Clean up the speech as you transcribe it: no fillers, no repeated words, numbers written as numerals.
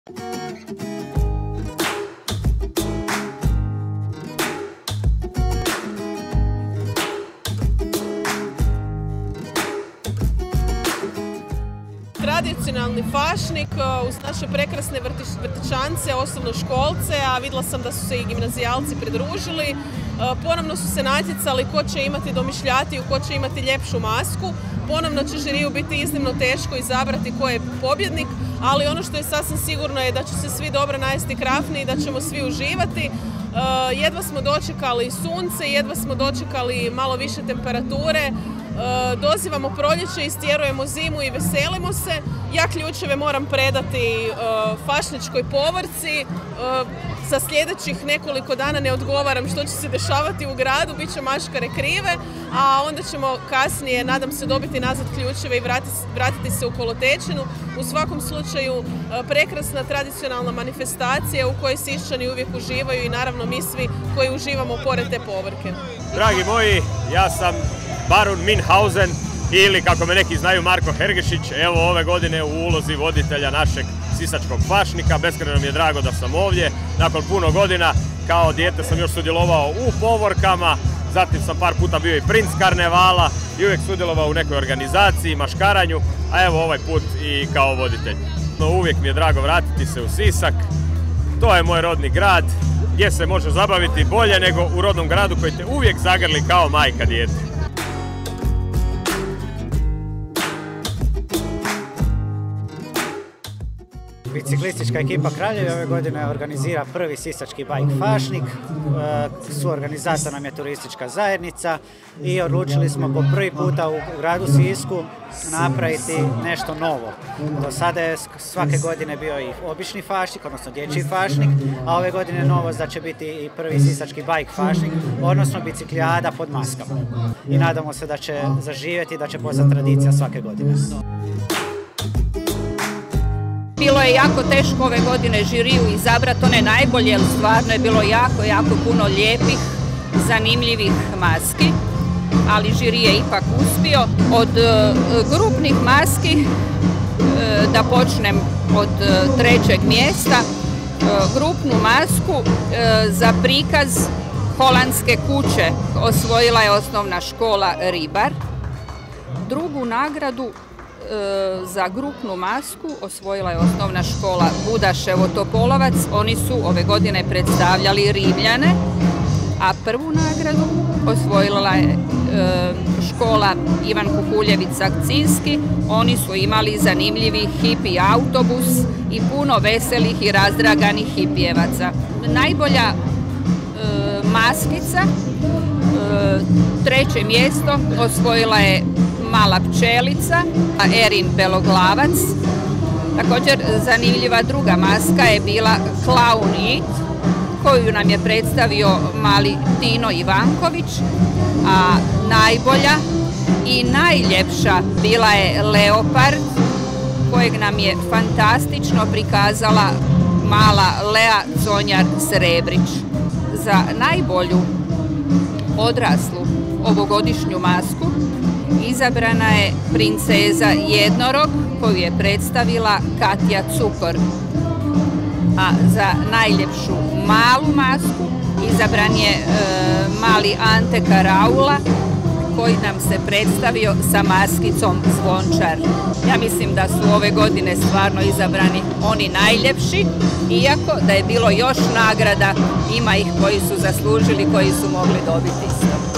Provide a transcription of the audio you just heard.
Tradicionalni fašnik uz naše prekrasne vrtićance, osnovnoškolce, a vidjela sam da su se i gimnazijalci pridružili. Ponovno su se natjecali ko će imati domišljatiju, ko će imati ljepšu masku. Ponovno će žiriju biti iznimno teško izabrati ko je pobjednik, ali ono što je sasvim sigurno je da će se svi dobro najesti krafni i da ćemo svi uživati. Jedva smo dočekali sunce, jedva smo dočekali malo više temperature. Dozivamo proljeće, istjerujemo zimu i veselimo se. Ja ključeve moram predati fašničkoj povorci. Za sljedećih nekoliko dana ne odgovaram što će se dešavati u gradu, bit će maškare krive, a onda ćemo kasnije, nadam se, dobiti nazad ključeve i vratiti se u Kolotečinu. U svakom slučaju prekrasna tradicionalna manifestacija u kojoj Siščani uvijek uživaju i naravno mi svi koji uživamo pored te povorke. Dragi moji, ja sam Barun Minhausen ili kako me neki znaju Marko Hergešić, evo ove godine u ulozi voditelja našeg sisačkog fašnika. Beskrajno mi je drago da sam ovdje. Nakon puno godina, kao dijete sam još sudjelovao u povorkama, zatim sam par puta bio i princ karnevala i uvijek sudjelovao u nekoj organizaciji, maškaranju, a evo ovaj put i kao voditelj. No, uvijek mi je drago vratiti se u Sisak. To je moj rodni grad gdje se može zabaviti bolje nego u rodnom gradu koji te uvijek zagrli kao majka dijete. Biciklistička ekipa Kraljevi ove godine organizira prvi sisački bike fašnik. Suorganizator nam je turistička zajednica i odlučili smo po prvi puta u gradu Sisku napraviti nešto novo. Do sada je svake godine bio i obični fašnik, odnosno dječji fašnik, a ove godine je novost da će biti i prvi sisački bike fašnik, odnosno biciklijada pod maskama. I nadamo se da će zaživjeti i da će postati tradicija svake godine. Bilo je jako teško ove godine žiriju izabrati one najbolje, jer stvarno je bilo jako puno lijepih, zanimljivih maski, ali žiri je ipak uspio. Od grupnih maski, da počnem od trećeg mjesta, grupnu masku za prikaz Holandske kuće osvojila je osnovna škola Ribar. Drugu nagradu za grupnu masku osvojila je osnovna škola Budaševo Topolovac. Oni su ove godine predstavljali Rimljane, a prvu nagradu osvojila je škola Ivan Kukuljević Akcijski. Oni su imali zanimljivi hipi autobus i puno veselih i razdraganih hipijevaca. Najbolja maskica, treće mjesto osvojila je Mala pčelica, Erin Beloglavac. Također zanimljiva druga maska je bila Klaun It, koju nam je predstavio mali Tino Ivanković, a najbolja i najljepša bila je Leopard, kojeg nam je fantastično prikazala mala Lea Conjar Srebrić. Za najbolju odraslu ovogodišnju masku izabrana je princeza Jednorog, koju je predstavila Katja Cukor. A za najljepšu malu masku izabran je mali Ante Karaula, koji nam se predstavio sa maskicom Zvončar. Ja mislim da su ove godine stvarno izabrani oni najljepši, iako da je bilo još nagrada, ima ih koji su zaslužili, koji su mogli dobiti isto.